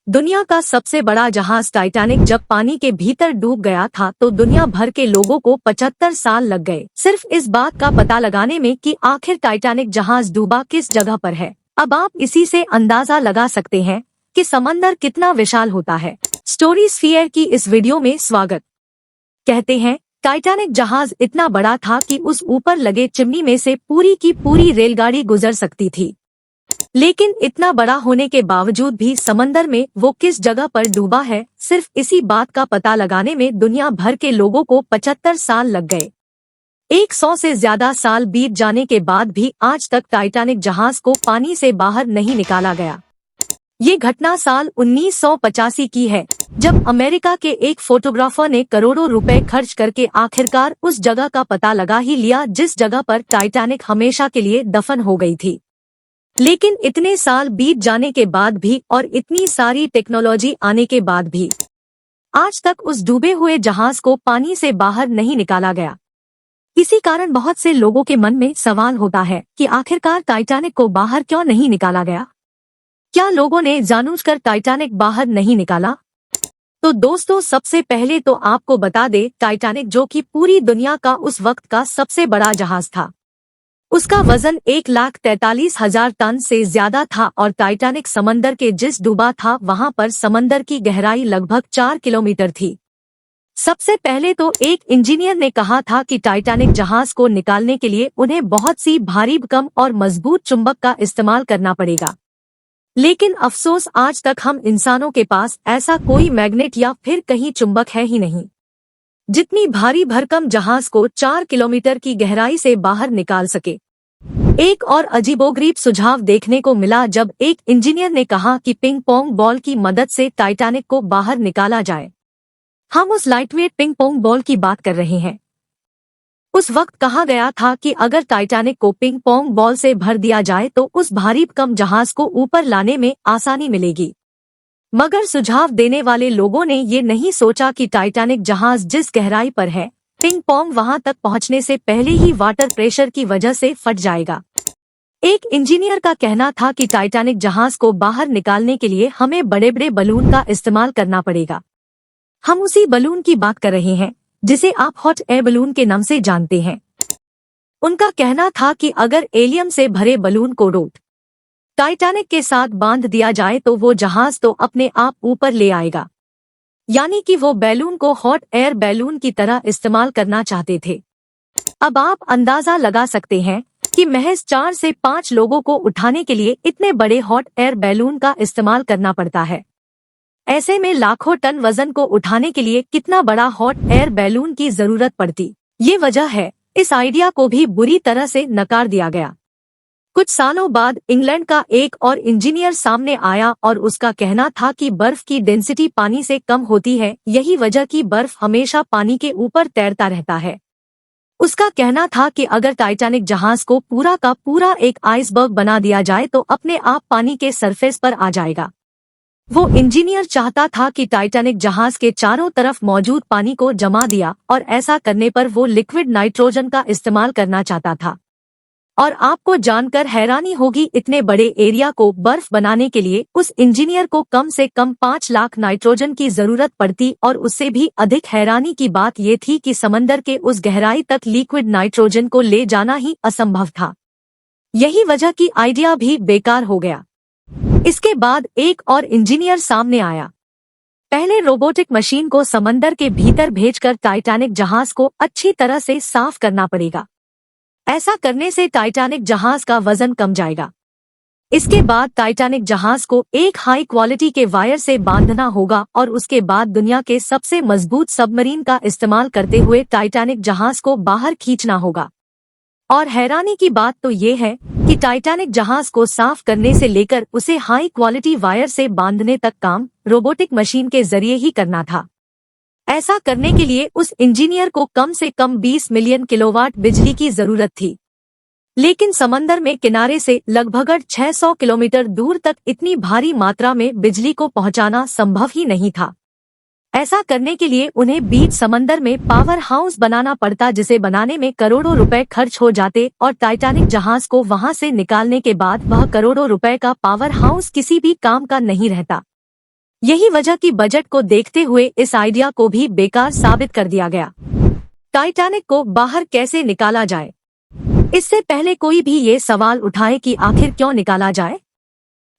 दुनिया का सबसे बड़ा जहाज टाइटैनिक जब पानी के भीतर डूब गया था तो दुनिया भर के लोगों को 75 साल लग गए सिर्फ इस बात का पता लगाने में कि आखिर टाइटैनिक जहाज डूबा किस जगह पर है। अब आप इसी से अंदाजा लगा सकते हैं कि समंदर कितना विशाल होता है। स्टोरी स्फीयर की इस वीडियो में स्वागत। कहते हैं टाइटैनिक जहाज इतना बड़ा था कि उस ऊपर लगे चिमनी में से पूरी की पूरी रेलगाड़ी गुजर सकती थी, लेकिन इतना बड़ा होने के बावजूद भी समंदर में वो किस जगह पर डूबा है, सिर्फ इसी बात का पता लगाने में दुनिया भर के लोगों को 75 साल लग गए। 100 से ज्यादा साल बीत जाने के बाद भी आज तक टाइटैनिक जहाज को पानी से बाहर नहीं निकाला गया। ये घटना साल 1985 की है, जब अमेरिका के एक फोटोग्राफर ने करोड़ों रुपए खर्च करके आखिरकार उस जगह का पता लगा ही लिया जिस जगह पर टाइटैनिक हमेशा के लिए दफन हो गई थी। लेकिन इतने साल बीत जाने के बाद भी और इतनी सारी टेक्नोलॉजी आने के बाद भी आज तक उस डूबे हुए जहाज को पानी से बाहर नहीं निकाला गया। इसी कारण बहुत से लोगों के मन में सवाल होता है कि आखिरकार टाइटैनिक को बाहर क्यों नहीं निकाला गया। क्या लोगों ने जानबूझकर टाइटैनिक बाहर नहीं निकाला? तो दोस्तों, सबसे पहले तो आपको बता दे, टाइटैनिक जो कि पूरी दुनिया का उस वक्त का सबसे बड़ा जहाज था, उसका वजन 1,43,000 टन से ज्यादा था और टाइटैनिक समंदर के जिस डूबा था वहां पर समंदर की गहराई लगभग 4 किलोमीटर थी। सबसे पहले तो एक इंजीनियर ने कहा था कि टाइटैनिक जहाज को निकालने के लिए उन्हें बहुत सी भारी भरकम और मजबूत चुंबक का इस्तेमाल करना पड़ेगा, लेकिन अफसोस आज तक हम इंसानों के पास ऐसा कोई मैग्नेट या फिर कहीं चुंबक है ही नहीं जितनी भारी भरकम जहाज को 4 किलोमीटर की गहराई से बाहर निकाल सके। एक और अजीबोगरीब सुझाव देखने को मिला जब एक इंजीनियर ने कहा कि पिंग पोंग बॉल की मदद से टाइटैनिक को बाहर निकाला जाए। हम उस लाइटवेट पिंग पोंग बॉल की बात कर रहे हैं। उस वक्त कहा गया था कि अगर टाइटैनिक को पिंग पोंग बॉल से भर दिया जाए तो उस भारी भरकम जहाज को ऊपर लाने में आसानी मिलेगी। मगर सुझाव देने वाले लोगों ने ये नहीं सोचा कि टाइटैनिक जहाज जिस गहराई पर है, पिंग पोंग वहां तक पहुंचने से पहले ही वाटर प्रेशर की वजह से फट जाएगा। एक इंजीनियर का कहना था कि टाइटैनिक जहाज को बाहर निकालने के लिए हमें बड़े बड़े बलून का इस्तेमाल करना पड़ेगा। हम उसी बलून की बात कर रहे हैं जिसे आप हॉट एयर बलून के नाम से जानते हैं। उनका कहना था कि अगर एलियम से भरे बलून को रोट टाइटैनिक के साथ बांध दिया जाए तो वो जहाज तो अपने आप ऊपर ले आएगा, यानी कि वो बैलून को हॉट एयर बैलून की तरह इस्तेमाल करना चाहते थे। अब आप अंदाजा लगा सकते हैं कि महज 4 से 5 लोगों को उठाने के लिए इतने बड़े हॉट एयर बैलून का इस्तेमाल करना पड़ता है। ऐसे में लाखों टन वजन को उठाने के लिए कितना बड़ा हॉट एयर बैलून की जरूरत पड़ती। ये वजह है इस आइडिया को भी बुरी तरह से नकार दिया गया। कुछ सालों बाद इंग्लैंड का एक और इंजीनियर सामने आया और उसका कहना था कि बर्फ की डेंसिटी पानी से कम होती है, यही वजह कि बर्फ हमेशा पानी के ऊपर तैरता रहता है। उसका कहना था कि अगर टाइटैनिक जहाज को पूरा का पूरा एक आइसबर्ग बना दिया जाए तो अपने आप पानी के सरफेस पर आ जाएगा। वो इंजीनियर चाहता था कि टाइटैनिक जहाज के चारों तरफ मौजूद पानी को जमा दिया और ऐसा करने पर वो लिक्विड नाइट्रोजन का इस्तेमाल करना चाहता था। और आपको जानकर हैरानी होगी, इतने बड़े एरिया को बर्फ बनाने के लिए उस इंजीनियर को कम से कम 5 लाख नाइट्रोजन की जरूरत पड़ती और उससे भी अधिक हैरानी की बात ये थी कि समंदर के उस गहराई तक लिक्विड नाइट्रोजन को ले जाना ही असंभव था। यही वजह की आइडिया भी बेकार हो गया। इसके बाद एक और इंजीनियर सामने आया। पहले रोबोटिक मशीन को समंदर के भीतर भेजकर टाइटैनिक जहाज को अच्छी तरह से साफ करना पड़ेगा। ऐसा करने से टाइटैनिक जहाज का वजन कम जाएगा। इसके बाद टाइटैनिक जहाज को एक हाई क्वालिटी के वायर से बांधना होगा और उसके बाद दुनिया के सबसे मजबूत सबमरीन का इस्तेमाल करते हुए टाइटैनिक जहाज को बाहर खींचना होगा। और हैरानी की बात तो ये है कि टाइटैनिक जहाज को साफ करने से लेकर उसे हाई क्वालिटी वायर से बांधने तक काम रोबोटिक मशीन के जरिए ही करना था। ऐसा करने के लिए उस इंजीनियर को कम से कम 20 मिलियन किलोवाट बिजली की जरूरत थी, लेकिन समंदर में किनारे से लगभग 600 किलोमीटर दूर तक इतनी भारी मात्रा में बिजली को पहुंचाना संभव ही नहीं था। ऐसा करने के लिए उन्हें बीच समंदर में पावर हाउस बनाना पड़ता, जिसे बनाने में करोड़ों रुपए खर्च हो जाते और टाइटैनिक जहाज को वहां से निकालने के बाद वह करोड़ों रुपए का पावर हाउस किसी भी काम का नहीं रहता। यही वजह कि बजट को देखते हुए इस आइडिया को भी बेकार साबित कर दिया गया। टाइटैनिक को बाहर कैसे निकाला जाए? इससे पहले कोई भी ये सवाल उठाए कि आखिर क्यों निकाला जाए,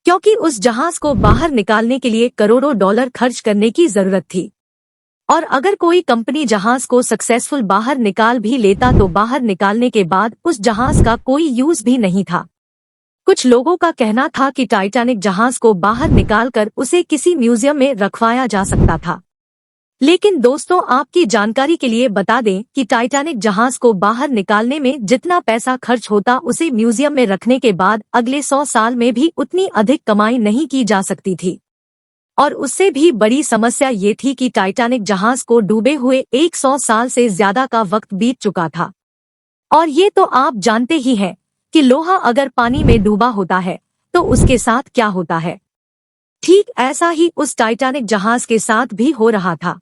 क्योंकि उस जहाज को बाहर निकालने के लिए करोड़ों डॉलर खर्च करने की जरूरत थी। और अगर कोई कंपनी जहाज को सक्सेसफुल बाहर निकाल भी लेता तो बाहर निकालने के बाद उस जहाज का कोई यूज भी नहीं था। कुछ लोगों का कहना था कि टाइटैनिक जहाज को बाहर निकालकर उसे किसी म्यूजियम में रखवाया जा सकता था। लेकिन दोस्तों, आपकी जानकारी के लिए बता दें कि टाइटैनिक जहाज को बाहर निकालने में जितना पैसा खर्च होता उसे म्यूजियम में रखने के बाद अगले 100 साल में भी उतनी अधिक कमाई नहीं की जा सकती थी। और उससे भी बड़ी समस्या ये थी कि टाइटैनिक जहाज को डूबे हुए 100 साल से ज्यादा का वक्त बीत चुका था। और ये तो आप जानते ही हैं कि लोहा अगर पानी में डूबा होता है तो उसके साथ क्या होता है। ठीक ऐसा ही उस टाइटैनिक जहाज के साथ भी हो रहा था।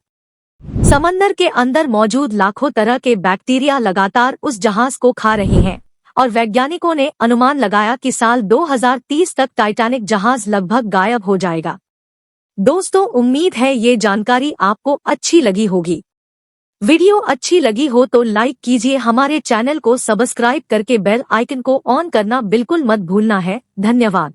समंदर के अंदर मौजूद लाखों तरह के बैक्टीरिया लगातार उस जहाज को खा रहे हैं और वैज्ञानिकों ने अनुमान लगाया कि साल 2030 तक टाइटैनिक जहाज लगभग गायब हो जाएगा। दोस्तों, उम्मीद है ये जानकारी आपको अच्छी लगी होगी। वीडियो अच्छी लगी हो तो लाइक कीजिए, हमारे चैनल को सब्सक्राइब करके बेल आइकन को ऑन करना बिल्कुल मत भूलना है। धन्यवाद।